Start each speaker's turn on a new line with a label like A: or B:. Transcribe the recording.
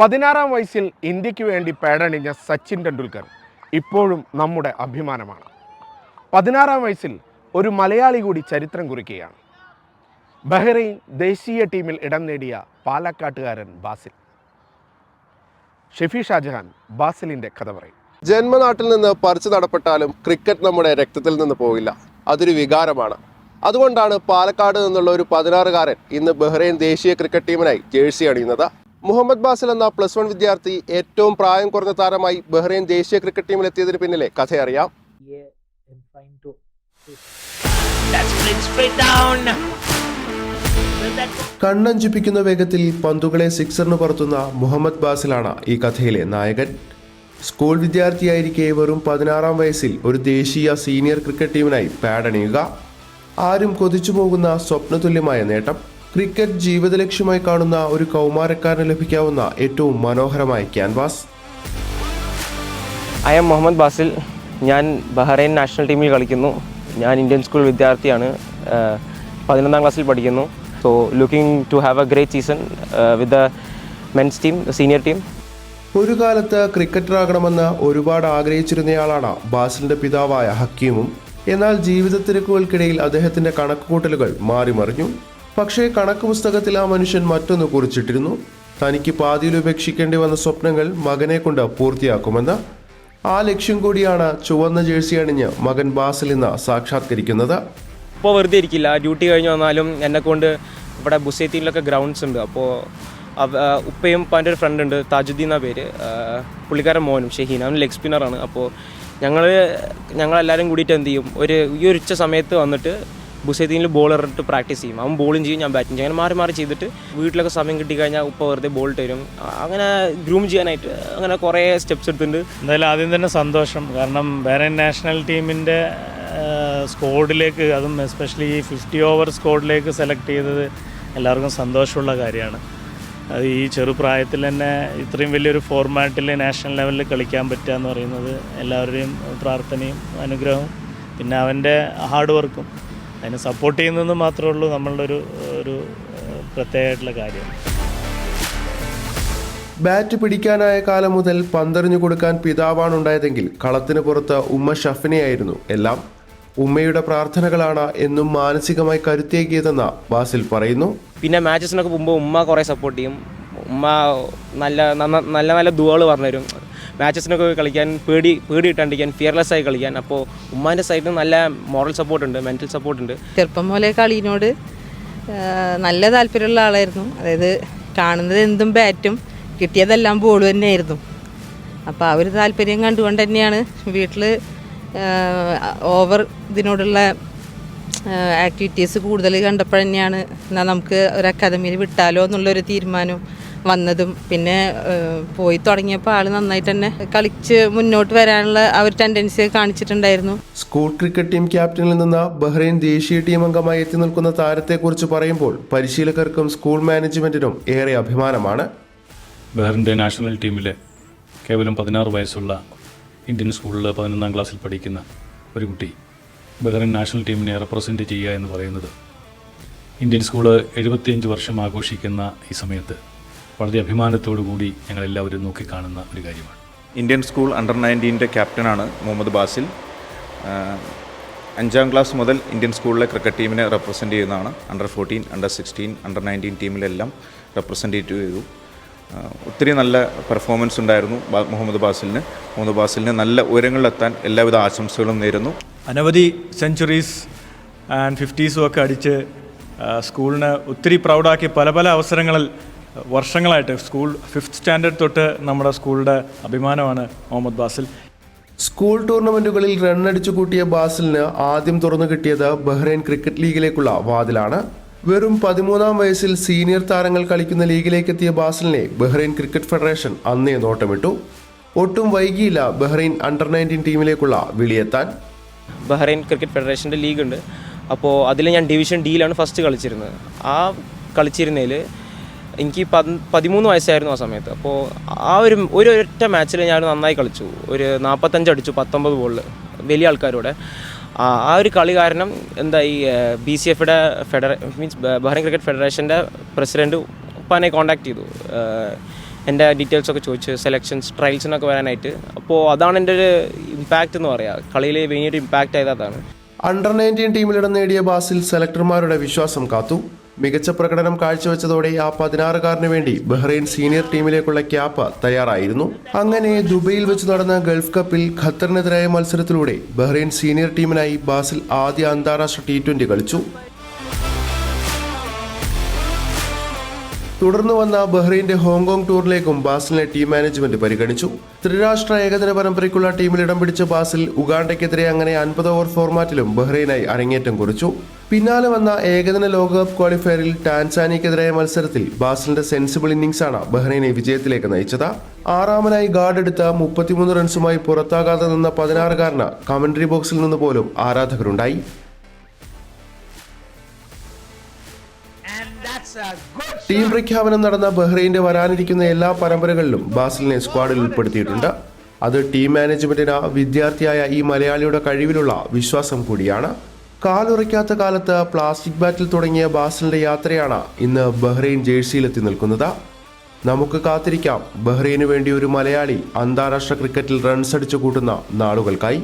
A: 16-ാം വയസ്സിൽ ഇന്ത്യക്ക് വേണ്ടി പേടണിഞ്ഞ സച്ചിൻ ടെണ്ടുൽക്കർ ഇപ്പോഴും നമ്മുടെ അഭിമാനമാണ്. 16-ാം വയസ്സിൽ ഒരു മലയാളി കൂടി ചരിത്രം കുറിക്കുകയാണ്. ബഹ്റൈൻ ദേശീയ ടീമിൽ ഇടം നേടിയ പാലക്കാട്ടുകാരൻ ബാസിൽ. ഷെഫി ഷാജഹാൻ ബാസിലിൻ്റെ കഥ പറയും.
B: ജന്മനാട്ടിൽ നിന്ന് പറിച്ചു നടപ്പെട്ടാലും ക്രിക്കറ്റ് നമ്മുടെ രക്തത്തിൽ നിന്ന് പോകില്ല. അതൊരു വികാരമാണ്. അതുകൊണ്ടാണ് പാലക്കാട് നിന്നുള്ള ഒരു 16-കാരൻ ഇന്ന് ബഹ്റൈൻ ദേശീയ ക്രിക്കറ്റ് ടീമിനായി ജേഴ്സി അണിയുന്നത്. മുഹമ്മദ് ബാസിൽ എന്ന +1 വിദ്യാർത്ഥി ഏറ്റവും പ്രായം കുറഞ്ഞ താരമായി ബഹ്റൈൻ ദേശീയ ക്രിക്കറ്റ് ടീമിൽ എത്തിയതിന് പിന്നിലെ കഥയറിയാം. കണ്ണഞ്ചിപ്പിക്കുന്ന വേഗത്തിൽ പന്തുകളെ സിക്സറിന് പറത്തുന്ന മുഹമ്മദ് ബാസിലാണ് ഈ കഥയിലെ നായകൻ. സ്കൂൾ വിദ്യാർത്ഥിയായിരിക്കെ വെറും 16-ാം വയസ്സിൽ ഒരു ദേശീയ സീനിയർ ക്രിക്കറ്റ് ടീമിനായി പാഡണിയുക. ആരും കൊതിച്ചു പോകുന്ന സ്വപ്നതുല്യമായ നേട്ടം. ക്രിക്കറ്റ് ജീവിത ലക്ഷ്യമായി കാണുന്ന ഒരു കൗമാരക്കാരന് ലഭിക്കാവുന്ന ഏറ്റവും മനോഹരമായ canvas.
C: I am Muhammad Basil. ഞാൻ ബഹ്റൈൻ നാഷണൽ ടീമിൽ കളിക്കുന്നു. ഞാൻ ഇന്ത്യൻ സ്കൂൾ വിദ്യാർത്ഥിയാണ്. 11-ാം ക്ലാസ്സിൽ പഠിക്കുന്നു. So looking to have a great season with the men's team, senior team.
B: ഒരു കാലത്ത് ക്രിക്കറ്ററാകണമെന്ന് ഒരുപാട് ആഗ്രഹിച്ചിരുന്നയാളാണ് ബാസിലിന്റെ പിതാവായ ഹക്കീമും. എന്നാൽ ജീവിത തിരക്കുകൾക്കിടയിൽ അദ്ദേഹത്തിന്റെ കണക്കുകൂട്ടലുകൾ മാറിമറിഞ്ഞു. പക്ഷേ കണക്ക് പുസ്തകത്തിൽ ആ മനുഷ്യൻ മറ്റൊന്ന് കുറിച്ചിട്ടിരുന്നു. തനിക്ക് പാതിയിൽ ഉപേക്ഷിക്കേണ്ടി വന്ന സ്വപ്നങ്ങൾ മകനെ കൊണ്ട് പൂർത്തിയാക്കുമെന്ന്. ആ ലക്ഷ്യം കൂടിയാണ് ചുവന്ന ജേഴ്സി അണിഞ്ഞ് മകൻ ബാസിൽ ഇന്ന് സാക്ഷാത്കരിക്കുന്നത്.
C: ഇപ്പോൾ വെറുതെ ഇരിക്കില്ല. ഡ്യൂട്ടി കഴിഞ്ഞ് വന്നാലും എന്നെക്കൊണ്ട് ഇവിടെ ബുസൈത്തീനിലൊക്കെ ഗ്രൗണ്ട്സ് ഉണ്ട്. അപ്പോൾ ഉപ്പയും ഇപ്പോൾ എൻ്റെ ഒരു ഫ്രണ്ട് ഉണ്ട്, താജുദ്ദീൻ എന്ന പേര്. പുള്ളിക്കാരൻ മോനും ഷഹീൻ, അവൻ ലെഗ് സ്പിന്നറാണ്. അപ്പോൾ ഞങ്ങളെല്ലാവരും കൂടിയിട്ട് എന്ത് ചെയ്യും, ഈ ഒരു ഉച്ച സമയത്ത് വന്നിട്ട് ബുസൈത്തീനിൽ ബോൾ എറിഞ്ഞിട്ട് പ്രാക്ടീസ് ചെയ്യും. അവൻ ബോളും ചെയ്യും, ഞാൻ ബാറ്റിംഗ് ചെയ്യും. അങ്ങനെ മാറി ചെയ്തിട്ട് വീട്ടിലൊക്കെ സമയം കിട്ടിക്കഴിഞ്ഞാൽ ഉപ്പ വെറുതെ ബോൾ തരും. അങ്ങനെ ഗ്രൂം ചെയ്യാനായിട്ട് അങ്ങനെ കുറേ സ്റ്റെപ്സ് എടുത്തിട്ടുണ്ട്.
D: എന്തായാലും ആദ്യം തന്നെ സന്തോഷം. കാരണം ബഹ്റൈൻ നാഷണൽ ടീമിൻ്റെ സ്ക്വാഡിലേക്ക്, അതും എസ്പെഷ്യലി ഈ 50 ഓവർ സ്ക്വാഡിലേക്ക് സെലക്ട് ചെയ്തത് എല്ലാവർക്കും സന്തോഷമുള്ള കാര്യമാണ്. അത് ഈ ചെറുപ്രായത്തിൽ തന്നെ ഇത്രയും വലിയൊരു ഫോർമാറ്റിൽ നാഷണൽ ലെവലിൽ കളിക്കാൻ പറ്റുക എന്ന് പറയുന്നത് എല്ലാവരുടെയും പ്രാർത്ഥനയും അനുഗ്രഹവും പിന്നെ അവൻ്റെ ഹാർഡ് വർക്കും അതിനെ സപ്പോർട്ട് ചെയ്യുന്നതെന്ന് മാത്രമേ ഉള്ളൂ നമ്മളുടെ ഒരു പ്രത്യേകമായിട്ടുള്ള കാര്യം.
B: ബാറ്റ് പിടിക്കാനായ കാലം മുതൽ പന്തെറിഞ്ഞു കൊടുക്കാൻ പിതാവാണ് ഉണ്ടായതെങ്കിൽ കളത്തിന് പുറത്ത് ഉമ്മ ഷഫിനെയായിരുന്നു എല്ലാം. ഉമ്മയുടെ പ്രാർത്ഥനകളാണ് എന്നും മാനസികമായി കരുത്തേകിയതെന്ന് ബാസിൽ പറയുന്നു.
C: പിന്നെ മാച്ചസിനൊക്കെ പോകുമ്പോൾ ഉമ്മ കുറേ സപ്പോർട്ട് ചെയ്യും. ഉമ്മ നല്ല ദുആകൾ പറഞ്ഞുതരും. മാച്ചസിനൊക്കെ കളിക്കാൻ പേടി ഇട്ടാണ്ടിരിക്കാൻ, ഫിയർലെസ് ആയി കളിക്കാൻ. അപ്പോൾ ഉമ്മാൻ്റെ സൈഡിൽ നിന്ന് നല്ല മോറൽ സപ്പോർട്ടുണ്ട്, മെൻ്റൽ സപ്പോർട്ടുണ്ട്.
E: ചെറുപ്പം പോലെ കളീനോട് നല്ല താല്പര്യമുള്ള ആളായിരുന്നു. അതായത് കാണുന്നത് എന്തും ബാറ്റും കിട്ടിയതെല്ലാം ബോൾ തന്നെയായിരുന്നു. അപ്പോൾ ആ ഒരു താല്പര്യം കണ്ടുകൊണ്ട് തന്നെയാണ് വീട്ടിൽ ഓവർ ഇതിനോടുള്ള ആക്ടിവിറ്റീസ് കൂടുതൽ കണ്ടപ്പോൾ തന്നെയാണ് എന്നാൽ നമുക്ക് ഒരു അക്കാദമിയിൽ വിട്ടാലോ എന്നുള്ളൊരു തീരുമാനം വന്നതും. പിന്നെ പോയി തുടങ്ങിയപ്പോൾ ആൾ നന്നായിട്ട് തന്നെ കളിച്ച് മുന്നോട്ട് വരാനുള്ള ആ ഒരു ടെൻഡൻസി കാണിച്ചിട്ടുണ്ടായിരുന്നു.
B: സ്കൂൾ ക്രിക്കറ്റ് ടീം ക്യാപ്റ്റനിൽ നിന്ന് ബഹ്റൈൻ ദേശീയ ടീം അംഗമായി എത്തി നിൽക്കുന്ന താരത്തെക്കുറിച്ച് പറയുമ്പോൾ പരിശീലകർക്കും സ്കൂൾ മാനേജ്മെന്റിനും ഏറെ അഭിമാനമാണ്.
F: ബഹ്റൈൻ്റെ നാഷണൽ ടീമിലെ കേവലം 16 വയസ്സുള്ള ഇന്ത്യൻ സ്കൂളിൽ 11-ാം ക്ലാസ്സിൽ പഠിക്കുന്ന ഒരു കുട്ടി ബഹ്റൈൻ നാഷണൽ ടീമിനെ റെപ്രസെൻറ്റ് ചെയ്യുക എന്ന് പറയുന്നത് ഇന്ത്യൻ സ്കൂള് 75 വർഷം ആഘോഷിക്കുന്ന ഈ സമയത്ത് വളരെ അഭിമാനത്തോടു കൂടി ഞങ്ങളെല്ലാവരും നോക്കിക്കാണുന്ന ഒരു കാര്യമാണ്.
G: Indian school under-19 ക്യാപ്റ്റനാണ് Muhammad Basil. 5-ാം class മുതൽ ഇന്ത്യൻ സ്കൂളിലെ ക്രിക്കറ്റ് ടീമിനെ റെപ്രസെൻറ്റ് ചെയ്യുന്നതാണ്. അണ്ടർ-14, അണ്ടർ-16, അണ്ടർ-19 ടീമിലെല്ലാം റെപ്രസെൻറ്റേറ്റ് ചെയ്തു. ഒത്തിരി നല്ല പെർഫോമൻസ് ഉണ്ടായിരുന്നു മുഹമ്മദ് ബാസിലിന് നല്ല ഉയരങ്ങളിലെത്താൻ എല്ലാവിധ ആശംസകളും നേരുന്നു.
D: അനവധി സെഞ്ചുറീസ് ആൻഡ് 50s ഒക്കെ അടിച്ച് സ്കൂളിനെ ഒത്തിരി പ്രൗഡാക്കി പല അവസരങ്ങളിൽ വർഷങ്ങളായിട്ട് സ്കൂൾ 5th സ്റ്റാൻഡേർഡ് തൊട്ട് നമ്മുടെ സ്കൂളിൻ്റെ അഭിമാനമാണ് മുഹമ്മദ് ബാസിൽ.
B: സ്കൂൾ ടൂർണമെന്റുകളിൽ റണ്ണടിച്ചു കൂട്ടിയ ബാസിലിന് ആദ്യം തുറന്നു കിട്ടിയത് ബഹ്റൈൻ ക്രിക്കറ്റ് ലീഗിലേക്കുള്ള വാതിലാണ്. വെറും 13-ാം വയസ്സിൽ സീനിയർ താരങ്ങൾ കളിക്കുന്ന ലീഗിലേക്ക് എത്തിയ ബാസിലിനെ ബഹ്റൈൻ ക്രിക്കറ്റ് ഫെഡറേഷൻ അന്നേ നോട്ടമിട്ടു. ഒട്ടും വൈകിയില്ല Bahrain under-19 ടീമിലേക്കുള്ള വിളിയെത്താൻ.
C: Bahrain cricket ഫെഡറേഷൻ്റെ league ഉണ്ട്. അപ്പോൾ അതിൽ ഞാൻ ഡിവിഷൻ ഡിയിലാണ് ഫസ്റ്റ് കളിച്ചിരുന്നത്. ആ കളിച്ചിരുന്നതിൽ എനിക്ക് 13 വയസ്സായിരുന്നു ആ സമയത്ത്. അപ്പോൾ ആ ഒരൊറ്റ മാച്ചിൽ ഞാൻ നന്നായി കളിച്ചു. ഒരു 45 അടിച്ചു 19 ബോളിൽ വലിയ ആൾക്കാരോടെ. ആ ഒരു കളി കാരണം എന്തായി, BCFയുടെ മീൻസ് ബഹ്റൈൻ ക്രിക്കറ്റ് ഫെഡറേഷൻ്റെ പ്രസിഡൻറ്റ് ഉപ്പാനെ കോൺടാക്ട് ചെയ്തു. എൻ്റെ ഡീറ്റെയിൽസൊക്കെ ചോദിച്ച് സെലക്ഷൻസ് ട്രയൽസിനൊക്കെ വരാനായിട്ട്. അപ്പോൾ അതാണ് എൻ്റെ ഒരു ഇമ്പാക്റ്റ് എന്ന് പറയുക. കളിയിൽ വലിയൊരു ഇമ്പാക്റ്റ് ആയത് അതാണ്.
B: അണ്ടർ 19 ടീമിലിടം നേടിയ ബാസിൽ സെലക്ടർമാരുടെ വിശ്വാസം കാത്തു. മികച്ച പ്രകടനം കാഴ്ചവെച്ചതോടെ ആ 16-കാരന് വേണ്ടി ബഹ്റൈൻ സീനിയർ ടീമിലേക്കുള്ള ക്യാപ്പ് തയ്യാറായിരുന്നു. അങ്ങനെ ദുബൈയിൽ വെച്ച് നടന്ന ഗൾഫ് കപ്പിൽ ഖത്തറിനെതിരായ മത്സരത്തിലൂടെ ബഹ്റൈൻ സീനിയർ ടീമിനായി ബാസിൽ ആദ്യ അന്താരാഷ്ട്ര T20 കളിച്ചു. തുടർന്ന് വന്ന ബഹ്റൈൻ്റെ ഹോങ്കോങ് ടൂറിലേക്കും ബാസിലിനെ ടീം മാനേജ്മെന്റ് പരിഗണിച്ചു. ത്രിരാഷ്ട്ര ഏകദിന പരമ്പരയ്ക്കുള്ള ടീമിൽ ഇടം പിടിച്ച ബാസിൽ ഉഗാണ്ടയ്ക്കെതിരെ അങ്ങനെ 50 ഓവർ ഫോർമാറ്റിലും ബഹ്റൈനായി അരങ്ങേറ്റം കുറിച്ചു. പിന്നാലെ വന്ന ഏകദിന ലോകകപ്പ് ക്വാളിഫയറിൽ ടാൻസാനിയക്കെതിരായ മത്സരത്തിൽ ബാസിലിന്റെ സെൻസിബിൾ ഇന്നിംഗ്സാണ് ബഹ്റൈനെ വിജയത്തിലേക്ക് നയിച്ചത്. 6-ാമനായി ഗാർഡ് എടുത്ത 33 റൺസുമായി പുറത്താകാതെ നിന്ന 16-കാരന് കമന്ററി ബോക്സിൽ നിന്ന് പോലും ആരാധകരുണ്ടായി. ടീം പ്രഖ്യാപനം നടന്ന ബഹ്റൈൻ്റെ വരാനിരിക്കുന്ന എല്ലാ പരമ്പരകളിലും ബാസിലിനെ സ്ക്വാഡിൽ ഉൾപ്പെടുത്തിയിട്ടുണ്ട്. അത് ടീം മാനേജ്മെന്റിന് വിദ്യാർത്ഥിയായ ഈ മലയാളിയുടെ കഴിവിലുള്ള വിശ്വാസം കൂടിയാണ്. കാലുറയ്ക്കാത്ത കാലത്ത് പ്ലാസ്റ്റിക് ബാറ്റിൽ തുടങ്ങിയ ബാസിലിന്റെ യാത്രയാണ് ഇന്ന് ബഹ്റൈൻ ജേഴ്സിയിലെത്തി നിൽക്കുന്നത്. നമുക്ക് കാത്തിരിക്കാം ബഹ്റൈനു വേണ്ടി ഒരു മലയാളി അന്താരാഷ്ട്ര ക്രിക്കറ്റിൽ റൺസ് അടിച്ചു കൂട്ടുന്ന നാളുകൾക്കായി.